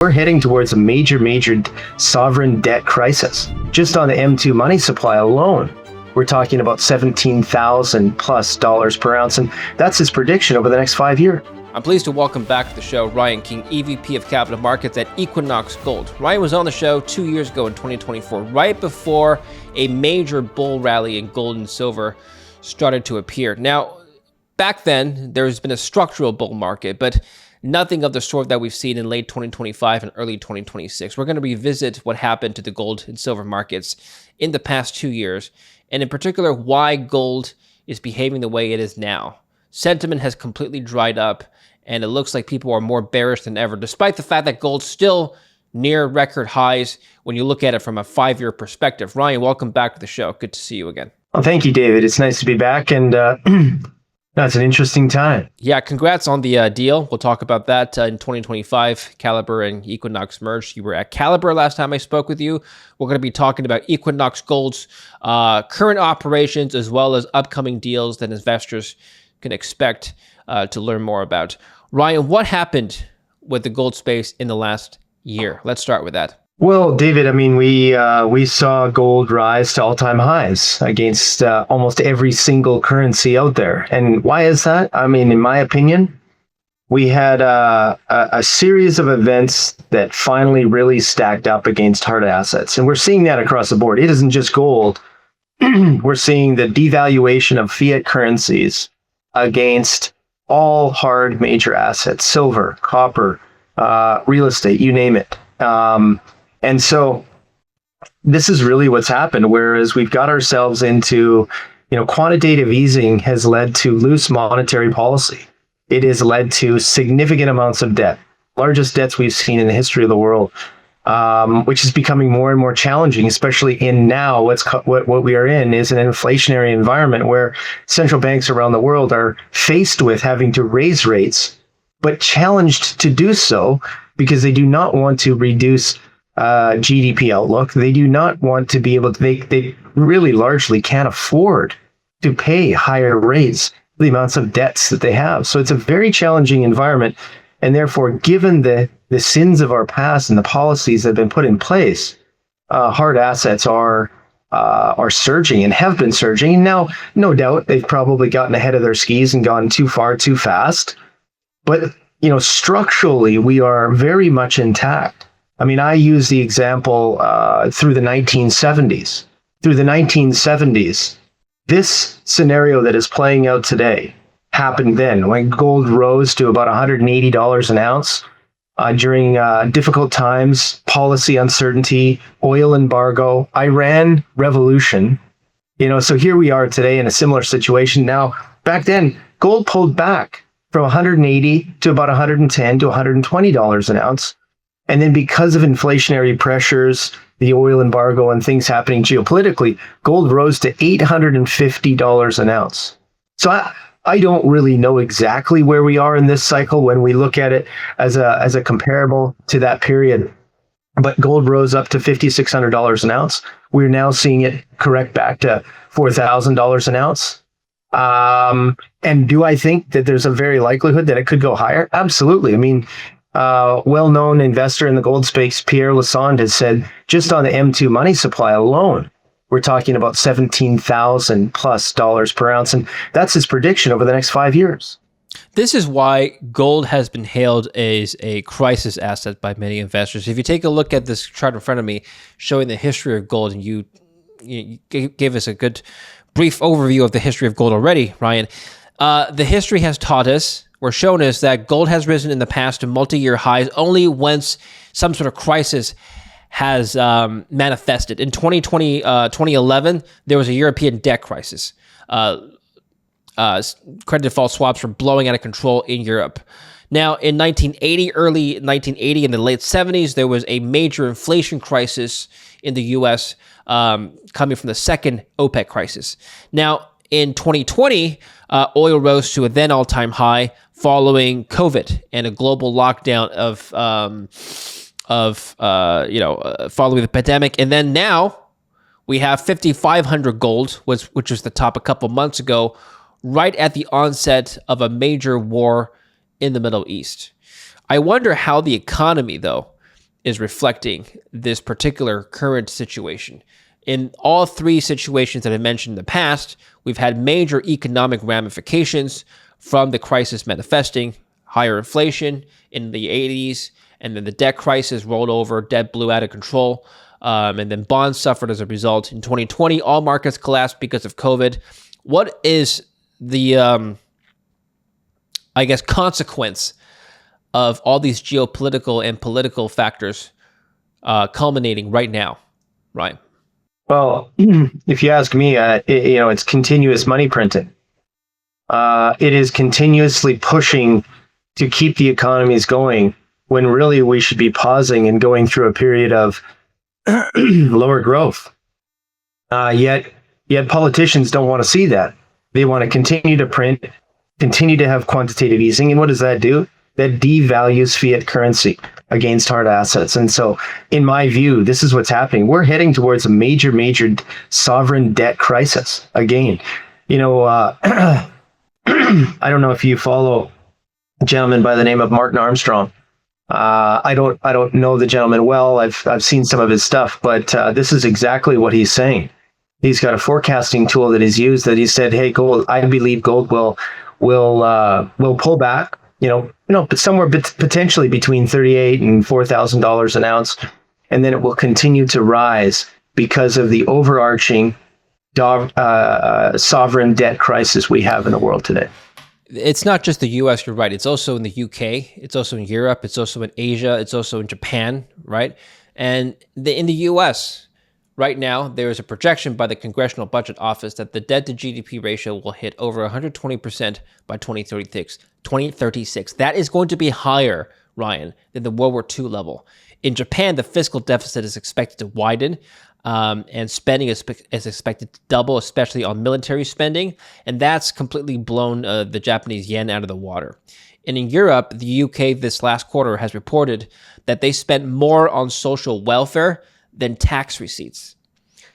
We're heading towards a major sovereign debt crisis. Just on the M2 money supply alone, we're talking about $17,000+ per ounce, and that's his prediction over the next 5 years. I'm pleased to welcome back to the show Ryan King, EVP of Capital Markets at Equinox Gold. Ryan was on the show 2 years ago in 2024, right before a major bull rally in gold and silver started to appear. Now, back then, there's been a structural bull market, but nothing of the sort that we've seen in late 2025 and early 2026. We're going to revisit what happened to the gold and silver markets in the past 2 years, and in particular, why gold is behaving the way it is now. Sentiment has completely dried up, and it looks like people are more bearish than ever, despite the fact that gold's still near record highs when you look at it from a 5-year perspective. Ryan, welcome back to the show. Good to see you again. Well, thank you, David. It's nice to be back, and that's an interesting time. Yeah, congrats on the deal. We'll talk about that in 2025. Calibre and Equinox merged. You were at Calibre last time I spoke with you. We're going to be talking about Equinox Gold's current operations as well as upcoming deals that investors can expect to learn more about. Ryan, what happened with the gold space in the last year? Let's start with that. Well, David, I mean, we saw gold rise to all-time highs against almost every single currency out there. And why is that? I mean, in my opinion, we had a series of events that finally really stacked up against hard assets. And we're seeing that across the board. It isn't just gold. We're seeing the devaluation of fiat currencies against all hard major assets, silver, copper, real estate, you name it. And so this is really what's happened, whereas we've got ourselves into, quantitative easing has led to loose monetary policy. It has led to significant amounts of debt, largest debts we've seen in the history of the world, which is becoming more and more challenging, especially in now what we are in is an inflationary environment where central banks around the world are faced with having to raise rates, but challenged to do so because they do not want to reduce GDP outlook. They do not want to be able to, they really largely can't afford to pay higher rates for the amounts of debts that they have. So it's a very challenging environment. And therefore, given the sins of our past and the policies that have been put in place, hard assets are surging and have been surging. And now, no doubt, they've probably gotten ahead of their skis and gone too far, too fast. But, structurally, we are very much intact. I mean, I use the example through the 1970s. Through the 1970s, this scenario that is playing out today happened then when gold rose to about $180 an ounce during difficult times, policy uncertainty, oil embargo, Iran revolution. So here we are today in a similar situation. Now, back then, gold pulled back from 180 to about 110 to $120 an ounce. And then because of inflationary pressures, the oil embargo and things happening geopolitically, gold rose to $850 an ounce. So I don't really know exactly where we are in this cycle when we look at it as a comparable to that period. But gold rose up to $5,600 an ounce. We're now seeing it correct back to $4,000 an ounce. And do I think that there's a very likelihood that it could go higher? Absolutely. I mean, well-known investor in the gold space, Pierre Lassonde, has said just on the M2 money supply alone, we're talking about $17,000+ per ounce. And that's his prediction over the next 5 years. This is why gold has been hailed as a crisis asset by many investors. If you take a look at this chart in front of me showing the history of gold, and you gave us a good brief overview of the history of gold already, Ryan, the history has taught us, or shown us, that gold has risen in the past to multi-year highs only once some sort of crisis has manifested. In 2011, there was a European debt crisis. Credit default swaps were blowing out of control in Europe. Now, in early 1980, in the late 70s, there was a major inflation crisis in the U.S. Coming from the second OPEC crisis. Now, in 2020, oil rose to a then all-time high following COVID and a global lockdown following the pandemic. And then now we have 5,500 gold, which was the top a couple months ago, right at the onset of a major war in the Middle East. I wonder how the economy, though, is reflecting this particular current situation. In all three situations that I mentioned in the past, we've had major economic ramifications from the crisis manifesting, higher inflation in the 80s, and then the debt crisis rolled over, debt blew out of control, and then bonds suffered as a result. In 2020, all markets collapsed because of COVID. What is the, consequence of all these geopolitical and political factors culminating right now, Ryan? Well, if you ask me, it's continuous money printing. It is continuously pushing to keep the economies going when really we should be pausing and going through a period of lower growth. Yet politicians don't want to see that. They want to continue to print, continue to have quantitative easing. And what does that do? That devalues fiat currency against hard assets. And so, in my view, this is what's happening. We're heading towards a major sovereign debt crisis again. I don't know if you follow a gentleman by the name of Martin Armstrong. I don't know the gentleman well. I've seen some of his stuff, but this is exactly what he's saying. He's got a forecasting tool that he's used that he said, "Hey, gold. I believe gold will pull back. But somewhere potentially between $38 and $4,000 an ounce, and then it will continue to rise because of the overarching sovereign debt crisis we have in the world today." It's not just the U.S., you're right. It's also in the U.K., it's also in Europe, it's also in Asia, it's also in Japan, right? And in the U.S., right now, there is a projection by the Congressional Budget Office that the debt to GDP ratio will hit over 120% by 2036. That is going to be higher, Ryan, than the World War II level. In Japan, the fiscal deficit is expected to widen, and spending is expected to double, especially on military spending, and that's completely blown the Japanese yen out of the water. And in Europe, the UK this last quarter has reported that they spent more on social welfare than tax receipts.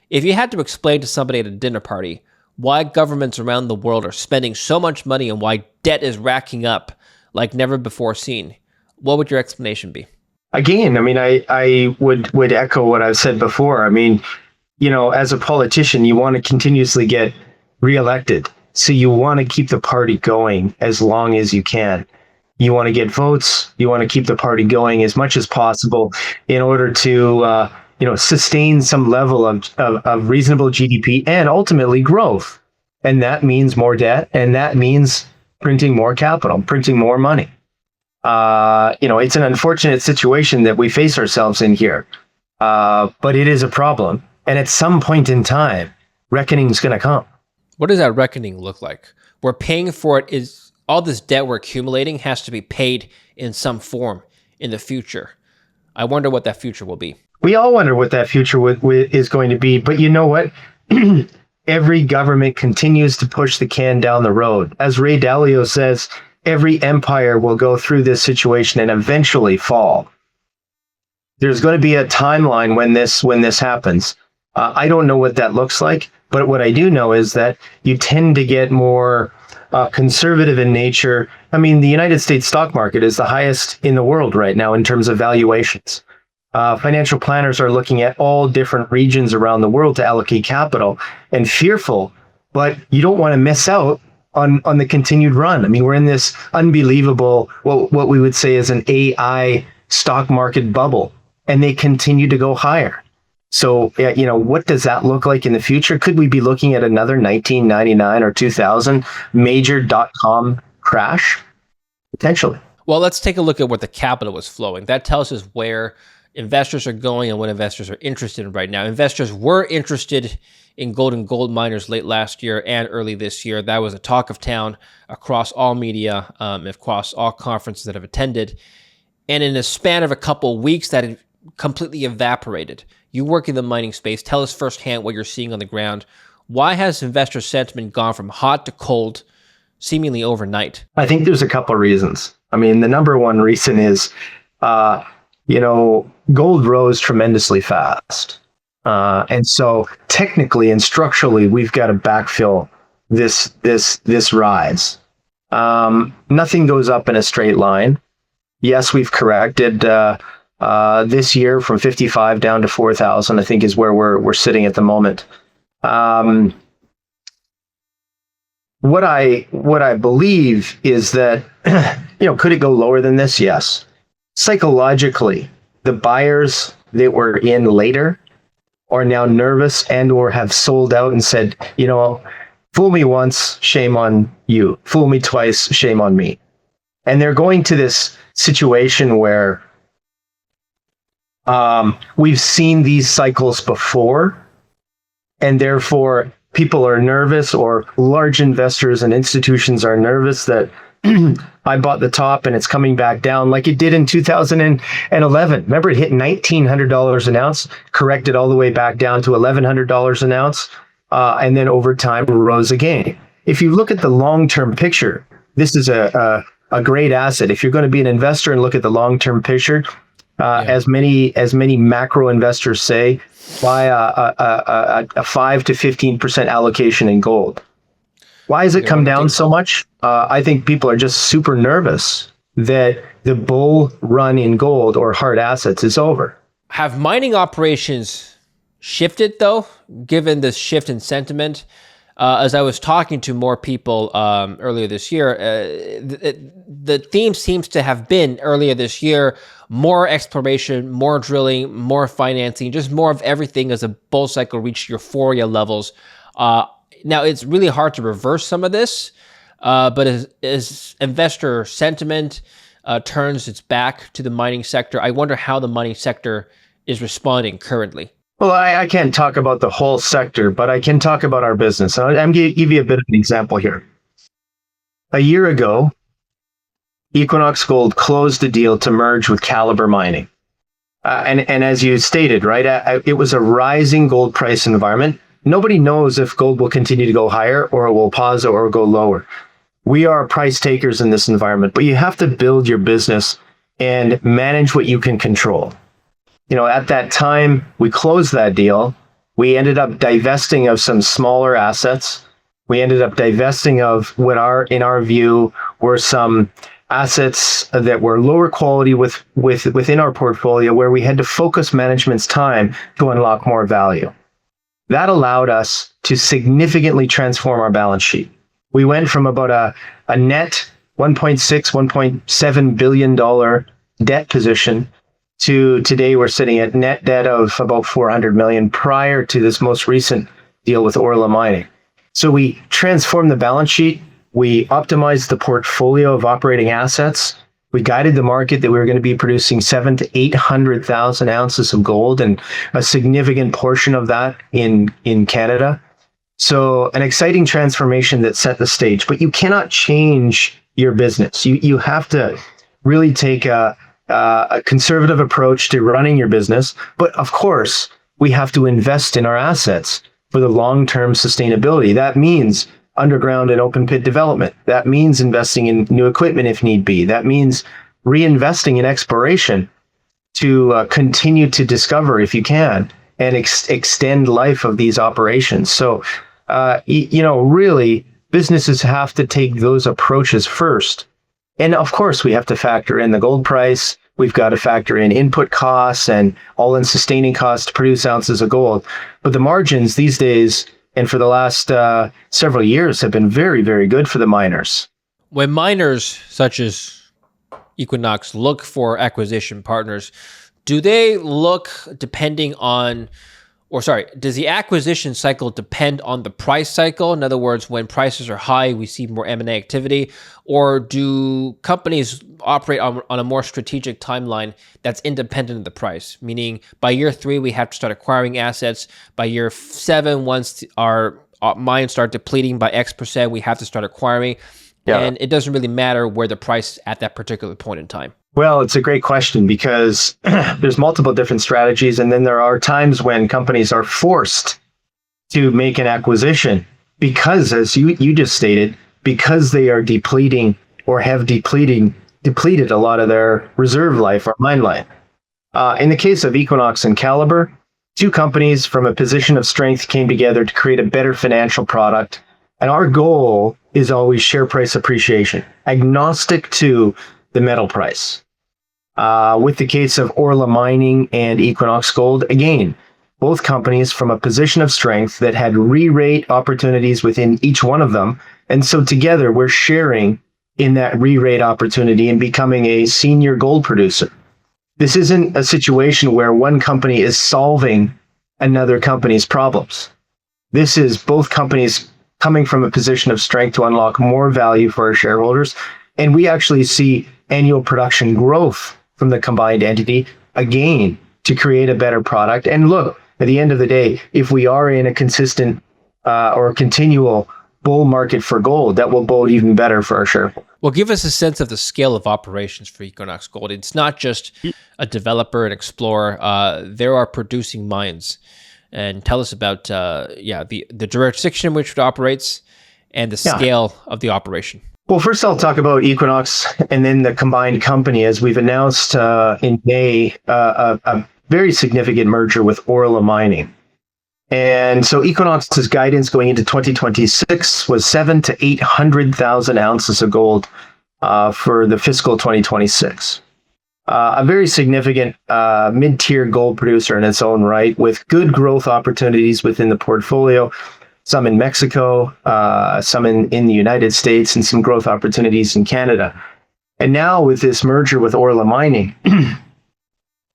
If you had to explain to somebody at a dinner party why governments around the world are spending so much money and why debt is racking up like never before seen, what would your explanation be? Again, I would echo what I've said before. As a politician, you want to continuously get reelected. So you want to keep the party going as long as you can. You want to get votes. You want to keep the party going as much as possible in order to sustain some level of reasonable GDP and ultimately growth. And that means more debt, and that means printing more capital, printing more money. It's an unfortunate situation that we face ourselves in here, but it is a problem. And at some point in time, reckoning is going to come. What does that reckoning look like? We're paying for it. Is all this debt we're accumulating has to be paid in some form in the future. I wonder what that future will be. We all wonder what that future is going to be. But you know what? Every government continues to push the can down the road. As Ray Dalio says, every empire will go through this situation and eventually fall. There's going to be a timeline when this happens. I don't know what that looks like, but what I do know is that you tend to get more conservative in nature. The United States stock market is the highest in the world right now in terms of valuations. Financial planners are looking at all different regions around the world to allocate capital and fearful, but you don't want to miss out on the continued run. We're in this unbelievable, what we would say is an AI stock market bubble, and they continue to go higher. So, what does that look like in the future? Could we be looking at another 1999 or 2000 major .com crash? Potentially. Well, let's take a look at where the capital was flowing. That tells us where investors are going and what investors are interested in right now. Investors were interested in gold and gold miners late last year and early this year. That was a talk of town across all media, across all conferences that I've attended. And in a span of a couple of weeks, that had completely evaporated. You work in the mining space. Tell us firsthand what you're seeing on the ground. Why has investor sentiment gone from hot to cold seemingly overnight? I think there's a couple of reasons. The number one reason is, gold rose tremendously fast. And so technically and structurally, we've got to backfill this rise. Nothing goes up in a straight line. Yes, we've corrected this year from 55 down to 4,000, I think is where we're sitting at the moment. What I believe is that, could it go lower than this? Yes. Psychologically, the buyers that were in later are now nervous and or have sold out and said, fool me once, shame on you. Fool me twice, shame on me. And they're going to this situation where we've seen these cycles before, and therefore people are nervous, or large investors and institutions are nervous that I bought the top and it's coming back down like it did in 2011. Remember, it hit $1,900 an ounce, corrected all the way back down to $1,100 an ounce, and then over time rose again. If you look at the long-term picture, this is a great asset. If you're going to be an investor and look at the long-term picture, as many macro investors say, buy a 5 to 15% allocation in gold. Why has it come down so much? I think people are just super nervous that the bull run in gold or hard assets is over. Have mining operations shifted, though, given this shift in sentiment? As I was talking to more people earlier this year, the theme seems to have been earlier this year, more exploration, more drilling, more financing, just more of everything as a bull cycle reached euphoria levels. Now, it's really hard to reverse some of this, but as investor sentiment turns its back to the mining sector, I wonder how the mining sector is responding currently. Well, I can't talk about the whole sector, but I can talk about our business. I'm going to give you a bit of an example here. A year ago, Equinox Gold closed a deal to merge with Calibre Mining. And as you stated, right, it was a rising gold price environment. Nobody knows if gold will continue to go higher or it will pause or go lower. We are price takers in this environment, but you have to build your business and manage what you can control. At that time, we closed that deal. We ended up divesting of some smaller assets. We ended up divesting of what in our view, were some assets that were lower quality within our portfolio, where we had to focus management's time to unlock more value. That allowed us to significantly transform our balance sheet. We went from about a net $1.6, $1.7 billion debt position to today we're sitting at net debt of about $400 million prior to this most recent deal with Orla Mining. So we transformed the balance sheet. We optimized the portfolio of operating assets. We guided the market that we were going to be producing 700,000 to 800,000 ounces of gold, and a significant portion of that in Canada. So an exciting transformation that set the stage, but you cannot change your business. You have to really take a conservative approach to running your business. But of course, we have to invest in our assets for the long-term sustainability. That means underground and open pit development. That means investing in new equipment if need be. That means reinvesting in exploration to continue to discover if you can, and extend life of these operations. So, really, businesses have to take those approaches first. And of course, we have to factor in the gold price. We've got to factor in input costs and all-in sustaining costs to produce ounces of gold. But the margins these days, and for the last several years, have been very, very good for the miners. When miners such as Equinox look for acquisition partners, do they look does the acquisition cycle depend on the price cycle? In other words, when prices are high, we see more M&A activity, or do companies operate on a more strategic timeline that's independent of the price? Meaning by year 3, we have to start acquiring assets. By year 7, once our mines start depleting by X%, we have to start acquiring. Yeah. And it doesn't really matter where the price is at that particular point in time. Well, it's a great question, because there's multiple different strategies. And then there are times when companies are forced to make an acquisition because, as you just stated, because they are depleting or have depleted a lot of their reserve life or mine life. In the case of Equinox and Calibre, two companies from a position of strength came together to create a better financial product. And our goal is always share price appreciation, agnostic to the metal price. With the case of Orla Mining and Equinox Gold, again, both companies from a position of strength that had re-rate opportunities within each one of them. And so together we're sharing in that re-rate opportunity and becoming a senior gold producer. This isn't a situation where one company is solving another company's problems. This is both companies coming from a position of strength to unlock more value for our shareholders. And we actually see annual production growth from the combined entity, again, to create a better product. And look, at the end of the day, if we are in a consistent or continual bull market for gold, that will bode even better for our shareholders. Well, give us a sense of the scale of operations for Equinox Gold. It's not just a developer and explorer. There are producing mines. And tell us about the jurisdiction in which it operates and the scale of the operation. Well, first I'll talk about Equinox and then the combined company. As we've announced in May, a very significant merger with Orla Mining. And so Equinox's guidance going into 2026 was 700,000 to 800,000 ounces of gold for the fiscal 2026. A very significant mid-tier gold producer in its own right, with good growth opportunities within the portfolio, some in Mexico, some in the United States, and some growth opportunities in Canada. And now with this merger with Orla Mining,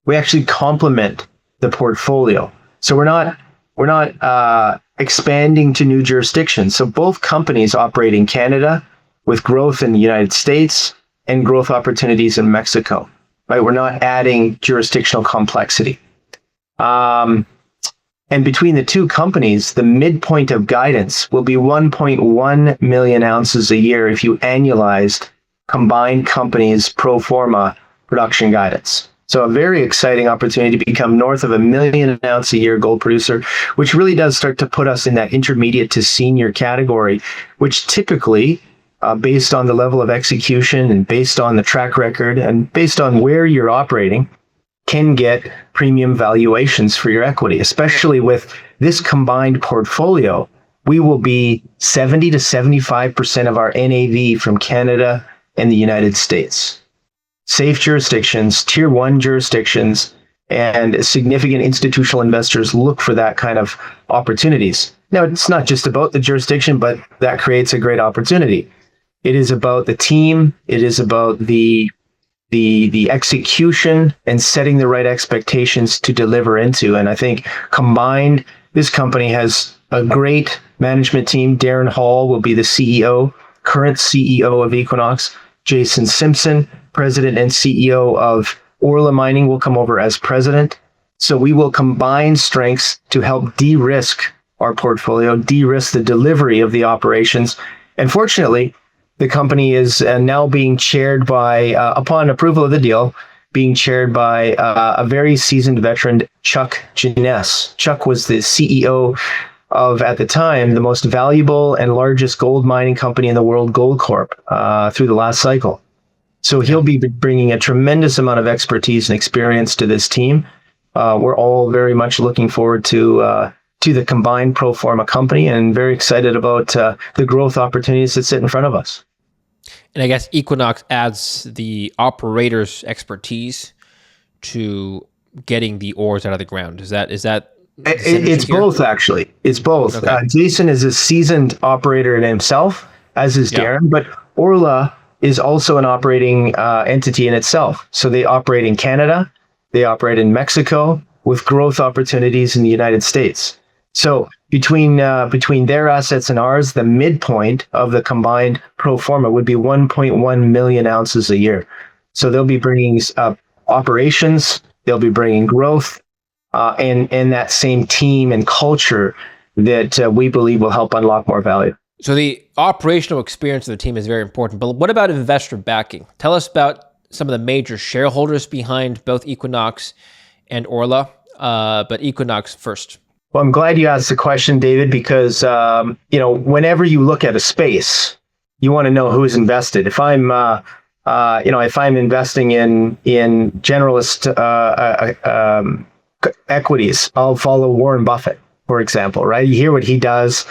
we actually complement the portfolio. So we're not expanding to new jurisdictions. So both companies operate in Canada with growth in the United States and growth opportunities in Mexico. Right? We're not adding jurisdictional complexity. And between the two companies, the midpoint of guidance will be 1.1 million ounces a year if you annualized combined companies' pro forma production guidance. So a very exciting opportunity to become north of 1 million ounce a year gold producer, which really does start to put us in that intermediate to senior category, which typically, based on the level of execution and based on the track record and based on where you're operating, can get premium valuations for your equity, especially with this combined portfolio. We will be 70 to 75% of our NAV from Canada and the United States. Safe jurisdictions, tier one jurisdictions, and significant institutional investors look for that kind of opportunities. Now, it's not just about the jurisdiction, but that creates a great opportunity. It is about the team. It is about the execution and setting the right expectations to deliver into. And I think combined, this company has a great management team. Darren Hall will be the CEO, current CEO of Equinox. Jason Simpson, president and CEO of Orla Mining, will come over as president. So we will combine strengths to help de-risk our portfolio, de-risk the delivery of the operations. And fortunately, the company is now being chaired by, upon approval of the deal, being chaired by a very seasoned veteran, Chuck Jeunesse. Chuck was the CEO of, at the time, the most valuable and largest gold mining company in the world, Goldcorp, through the last cycle. So he'll be bringing a tremendous amount of expertise and experience to this team. We're all very much looking forward to the combined pro forma company and very excited about the growth opportunities that sit in front of us. And I guess Equinox adds the operator's expertise to getting the ores out of the ground. Is that it's both, actually. It's both. Okay. Jason is a seasoned operator in himself, as is Darren, but Orla is also an operating entity in itself. So they operate in Canada, they operate in Mexico, with growth opportunities in the United States. So between their assets and ours, the midpoint of the combined pro forma would be 1.1 million ounces a year. So they'll be bringing operations, they'll be bringing growth, and that same team and culture that we believe will help unlock more value. So the operational experience of the team is very important, but what about investor backing? Tell us about some of the major shareholders behind both Equinox and Orla, but Equinox first. Well, I'm glad you asked the question, David, because whenever you look at a space, you want to know who's invested. If I'm investing in generalist equities, I'll follow Warren Buffett, for example, right? You hear what he does.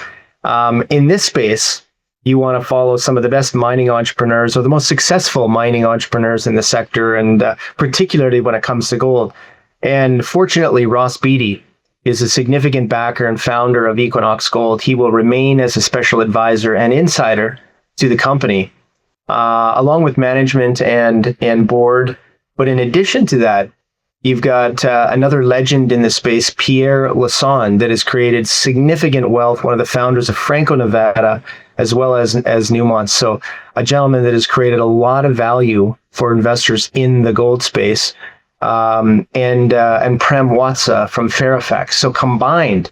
In this space, You want to follow some of the best mining entrepreneurs or the most successful mining entrepreneurs in the sector, and particularly when it comes to gold. And fortunately, Ross Beatty is a significant backer and founder of Equinox Gold. He will remain as a special advisor and insider to the company, along with management and board. But in addition to that, you've got another legend in the space, Pierre Lassonde, that has created significant wealth, one of the founders of Franco-Nevada, as well as Newmont. So a gentleman that has created a lot of value for investors in the gold space, and Prem Watsa from Fairfax. So combined,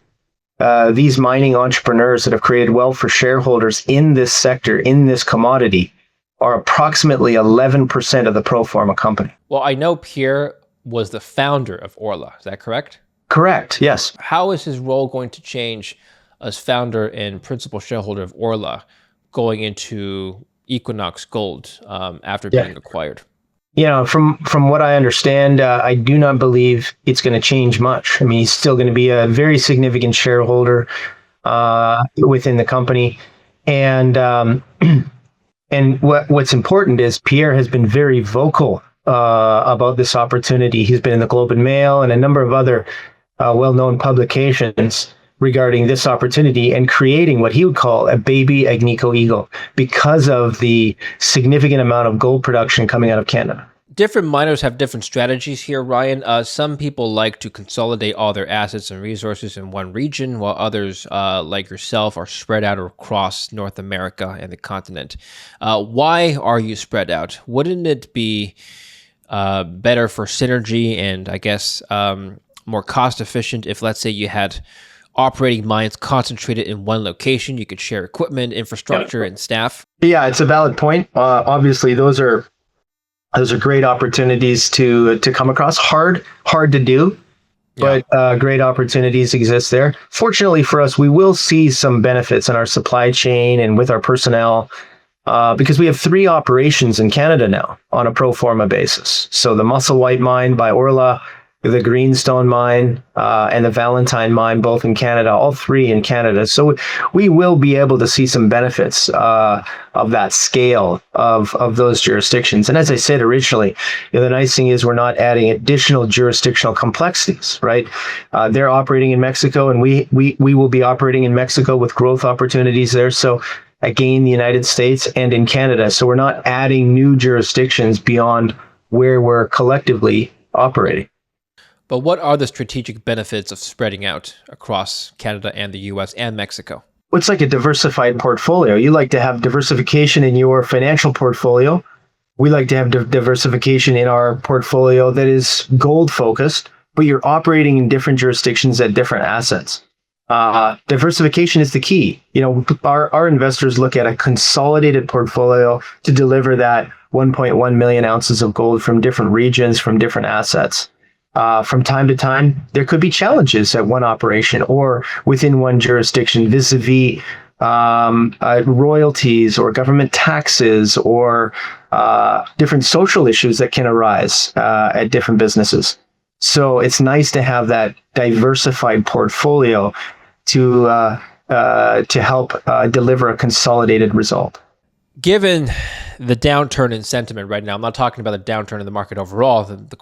these mining entrepreneurs that have created wealth for shareholders in this sector, in this commodity, are approximately 11% of the pro forma company. Well, I know Pierre was the founder of Orla. Is that correct? Correct, yes. How is his role going to change as founder and principal shareholder of Orla going into Equinox Gold after being acquired? From what I understand, I do not believe it's going to change much. I mean, he's still going to be a very significant shareholder within the company. And what's important is Pierre has been very vocal about this opportunity. He's been in the Globe and Mail and a number of other well-known publications regarding this opportunity and creating what he would call a baby Agnico Eagle because of the significant amount of gold production coming out of Canada. Different miners have different strategies here, Ryan. Some people like to consolidate all their assets and resources in one region, while others, like yourself, are spread out across North America and the continent. Why are you spread out? Wouldn't it be better for synergy and, I guess, more cost efficient if, let's say, you had operating mines concentrated in one location? You could share equipment, infrastructure, and staff. Yeah, it's a valid point. Obviously, those are great opportunities to come across. Hard to do, but great opportunities exist there. Fortunately for us, we will see some benefits in our supply chain and with our personnel because we have 3 operations in Canada now on a pro forma basis. So the Musselwhite mine by Orla, the Greenstone mine, and the Valentine mine, both in Canada, all 3 in Canada. So we will be able to see some benefits of that scale of those jurisdictions. And as I said originally, the nice thing is we're not adding additional jurisdictional complexities, right? They're operating in Mexico, and we will be operating in Mexico with growth opportunities there. So again, the United States and in Canada. So we're not adding new jurisdictions beyond where we're collectively operating. But what are the strategic benefits of spreading out across Canada and the US and Mexico? It's like a diversified portfolio. You like to have diversification in your financial portfolio. We like to have diversification in our portfolio that is gold focused, but you're operating in different jurisdictions at different assets. Diversification is the key. Our investors look at a consolidated portfolio to deliver that 1.1 million ounces of gold from different regions, from different assets. From time to time, there could be challenges at one operation or within one jurisdiction vis-a-vis royalties or government taxes or different social issues that can arise at different businesses. So it's nice to have that diversified portfolio to help deliver a consolidated result. Given the downturn in sentiment right now, I'm not talking about the downturn in the market overall. The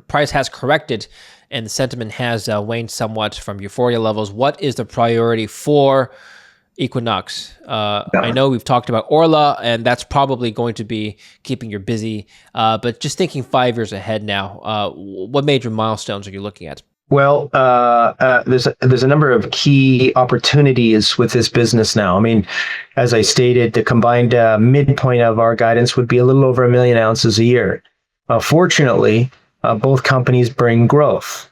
price has corrected and the sentiment has waned somewhat from euphoria levels. What is the priority for Equinox? I know we've talked about Orla, and that's probably going to be keeping you busy. But just thinking 5 years ahead now, what major milestones are you looking at? Well, there's a number of key opportunities with this business now. I mean, as I stated, the combined midpoint of our guidance would be a little over 1 million ounces a year. Fortunately, both companies bring growth.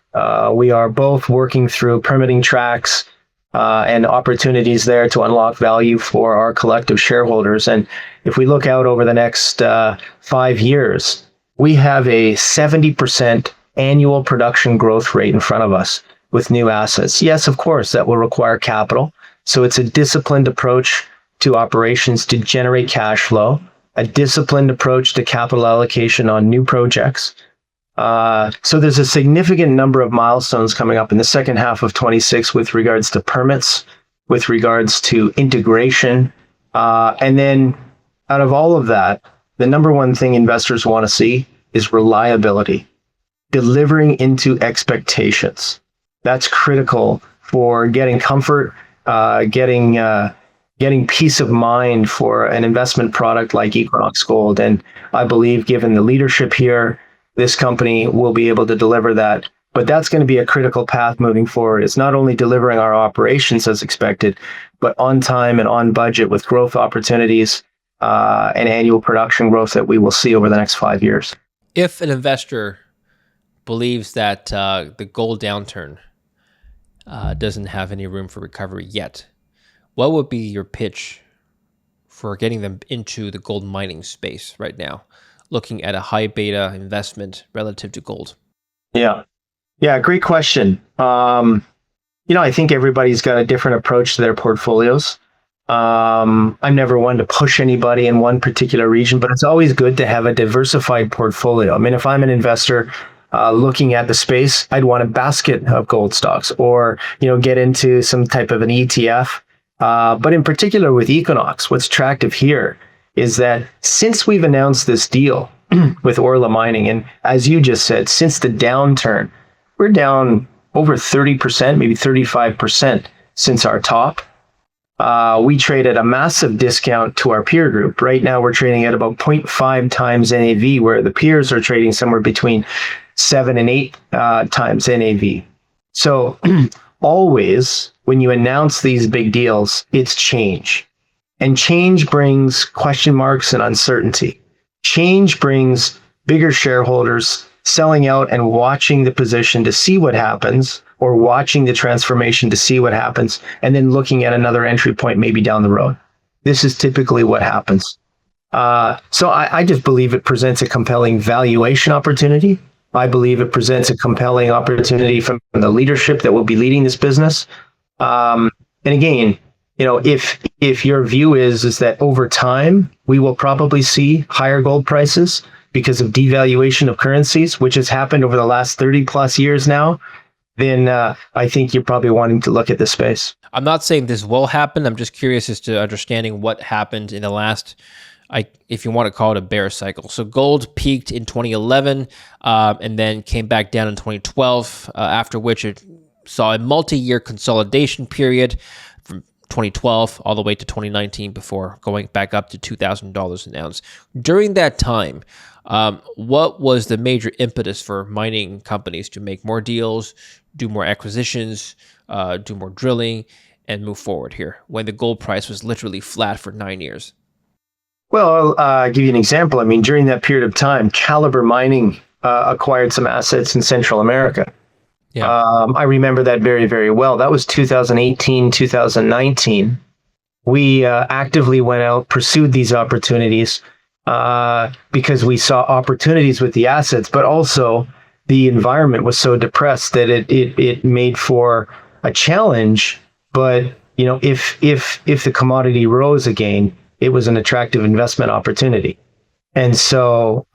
We are both working through permitting tracks and opportunities there to unlock value for our collective shareholders. And if we look out over the next 5 years, we have a 70% annual production growth rate in front of us with new assets. Yes, of course, that will require capital. So it's a disciplined approach to operations to generate cash flow, a disciplined approach to capital allocation on new projects. So there's a significant number of milestones coming up in the second half of 26 with regards to permits, with regards to integration, And then out of all of that, the number one thing investors want to see is reliability, delivering into expectations. That's critical for getting comfort, getting peace of mind for an investment product like Equinox Gold. And I believe, given the leadership here, this company will be able to deliver that. But that's going to be a critical path moving forward. It's not only delivering our operations as expected, but on time and on budget with growth opportunities and annual production growth that we will see over the next 5 years. If an investor believes that the gold downturn doesn't have any room for recovery yet, what would be your pitch for getting them into the gold mining space right now, looking at a high beta investment relative to gold? Yeah, great question. I think everybody's got a different approach to their portfolios. I'm never one to push anybody in one particular region, but it's always good to have a diversified portfolio. I mean, if I'm an investor looking at the space, I'd want a basket of gold stocks or, get into some type of an ETF. But in particular with Equinox, what's attractive here is that since we've announced this deal with Orla Mining, and as you just said, since the downturn, we're down over 30%, maybe 35% since our top. We trade at a massive discount to our peer group. Right now, we're trading at about 0.5 times NAV, where the peers are trading somewhere between 7 and 8 times NAV. So always, when you announce these big deals, it's change. And change brings question marks and uncertainty. Change brings bigger shareholders selling out and watching the position to see what happens, or watching the transformation to see what happens, and then looking at another entry point maybe down the road. This is typically what happens. So I just believe it presents a compelling valuation opportunity. I believe it presents a compelling opportunity from the leadership that will be leading this business. And again, if your view is that over time we will probably see higher gold prices because of devaluation of currencies, which has happened over the last 30 plus years now, then I think you're probably wanting to look at this space. I'm not saying this will happen. I'm just curious as to understanding what happened in the last, if you want to call it a bear cycle. So gold peaked in 2011 and then came back down in 2012, after which it saw a multi-year consolidation period from 2012 all the way to 2019 before going back up to $2,000 an ounce. During that time, what was the major impetus for mining companies to make more deals, do more acquisitions, do more drilling, and move forward here when the gold price was literally flat for 9 years? Well, I'll give you an example. I mean, during that period of time, Caliber Mining acquired some assets in Central America. Yeah. I remember that very, very well. That was 2018, 2019. We actively went out, pursued these opportunities because we saw opportunities with the assets, but also the environment was so depressed that it made for a challenge. But if the commodity rose again, it was an attractive investment opportunity. And so,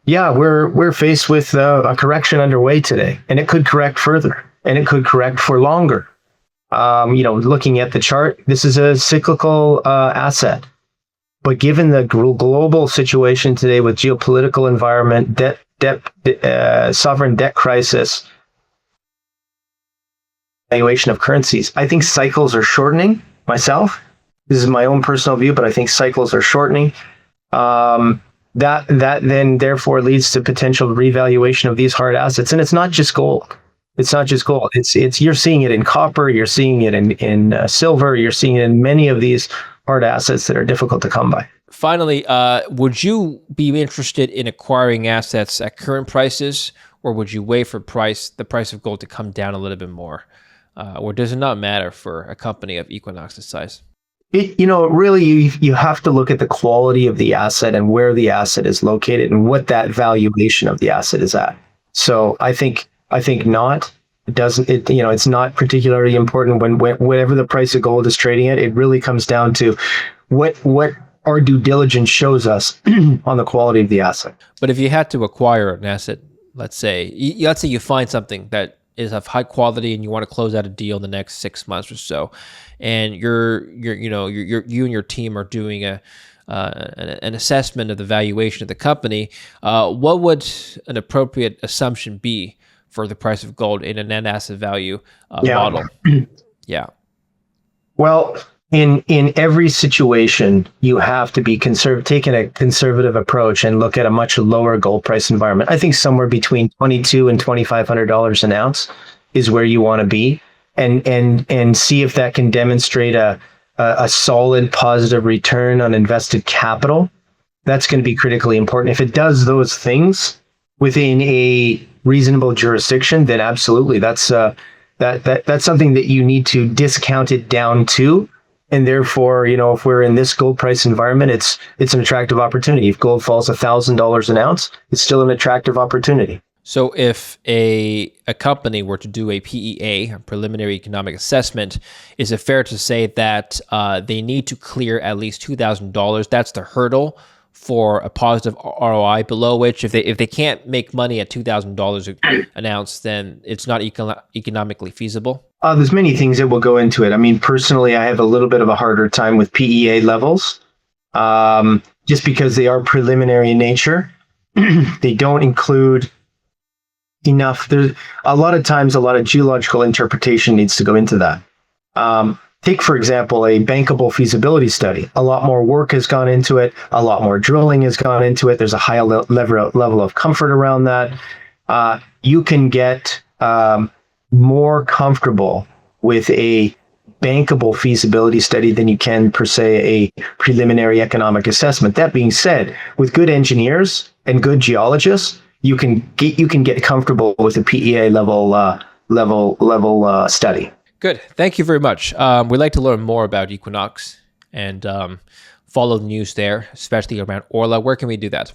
we're faced with a correction underway today, and it could correct further, and it could correct for longer. Looking at the chart, this is a cyclical asset. But given the global situation today with geopolitical environment, sovereign debt crisis, valuation of currencies, I think cycles are shortening myself. This is my own personal view, but I think cycles are shortening. That then therefore leads to potential revaluation of these hard assets. And it's not just gold. It's not just gold. It's you're seeing it in copper, you're seeing it in silver, you're seeing it in many of these hard assets that are difficult to come by. Finally, would you be interested in acquiring assets at current prices, or would you wait for the price of gold to come down a little bit more? Or does it not matter for a company of Equinox's size? Really, you have to look at the quality of the asset and where the asset is located and what that valuation of the asset is at. So I think not. It doesn't. It's not particularly important when whatever the price of gold is trading at. It really comes down to what our due diligence shows us on the quality of the asset. But if you had to acquire an asset, let's say you find something that is of high quality and you want to close out a deal in the next 6 months or so, and you and your team are doing an assessment of the valuation of the company, what would an appropriate assumption be for the price of gold in a net asset value model? Yeah. Well, in every situation, you have to be taking a conservative approach and look at a much lower gold price environment. I think somewhere between $2,200 and $2,500 an ounce is where you want to be, and see if that can demonstrate a solid positive return on invested capital. That's going to be critically important. If it does those things within a reasonable jurisdiction, then absolutely, that's something that you need to discount it down to. And therefore, if we're in this gold price environment, it's an attractive opportunity. If gold falls $1,000 an ounce, it's still an attractive opportunity. So if a company were to do a PEA, a preliminary economic assessment, is it fair to say that they need to clear at least $2,000? That's the hurdle for a positive ROI, below which if they can't make money at $2,000 an ounce, then it's not economically feasible? There's many things that will go into it. I mean, personally, I have a little bit of a harder time with PEA levels, just because they are preliminary in nature. They don't include enough. There's a lot of times, a lot of geological interpretation needs to go into that. Take, for example, a bankable feasibility study. A lot more work has gone into it. A lot more drilling has gone into it. There's a higher level of comfort around that. You can get more comfortable with a bankable feasibility study than you can, per se, a preliminary economic assessment. That being said, with good engineers and good geologists, you can get comfortable with a PEA level study. Good. Thank you very much. We'd like to learn more about Equinox and follow the news there, especially around Orla. Where can we do that?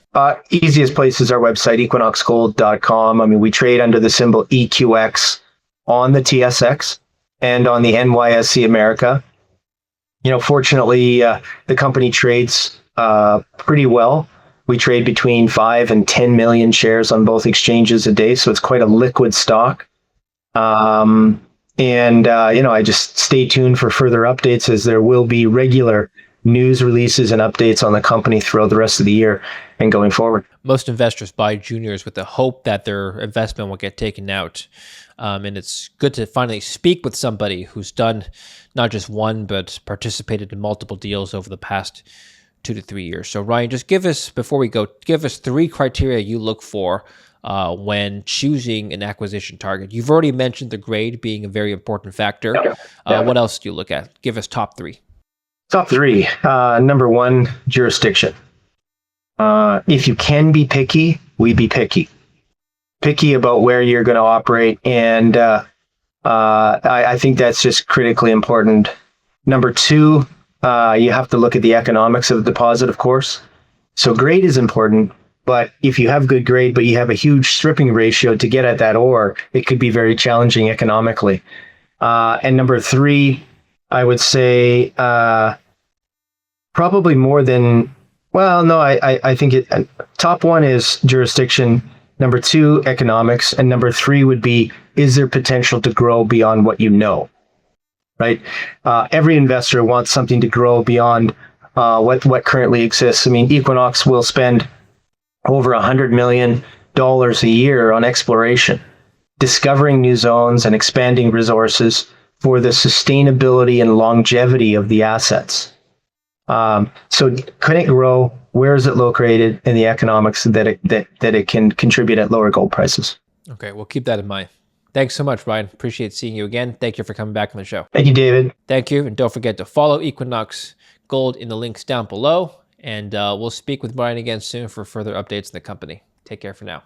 Easiest place is our website, equinoxgold.com. I mean, we trade under the symbol EQX on the TSX and on the NYSE America. Fortunately, the company trades pretty well. We trade between 5 and 10 million shares on both exchanges a day, so it's quite a liquid stock. I just stay tuned for further updates, as there will be regular news releases and updates on the company throughout the rest of the year and going forward. Most investors buy juniors with the hope that their investment will get taken out. And it's good to finally speak with somebody who's done not just one, but participated in multiple deals over the past 2 to 3 years. So Ryan, just before we go, give us 3 criteria you look for when choosing an acquisition target. You've already mentioned the grade being a very important factor. What else do you look at? Give us top 3. Top 3. Number 1, jurisdiction. If you can be picky, we be picky. Picky about where you're going to operate. And I think that's just critically important. Number 2, you have to look at the economics of the deposit, of course. So grade is important. But if you have good grade, but you have a huge stripping ratio to get at that ore, it could be very challenging economically. And number 3, I would say probably more than, well, no, I think top 1 is jurisdiction. Number 2, economics. And number 3 would be, is there potential to grow beyond what you know? Right? Every investor wants something to grow beyond what currently exists. I mean, Equinox will spend over $100 million a year on exploration, discovering new zones and expanding resources for the sustainability and longevity of the assets. So can it grow? Where is it located in the economics that it can contribute at lower gold prices? Okay, we'll keep that in mind. Thanks so much, Ryan. Appreciate seeing you again. Thank you for coming back on the show. Thank you, David. Thank you. And don't forget to follow Equinox Gold in the links down below. And we'll speak with Brian again soon for further updates in the company. Take care for now.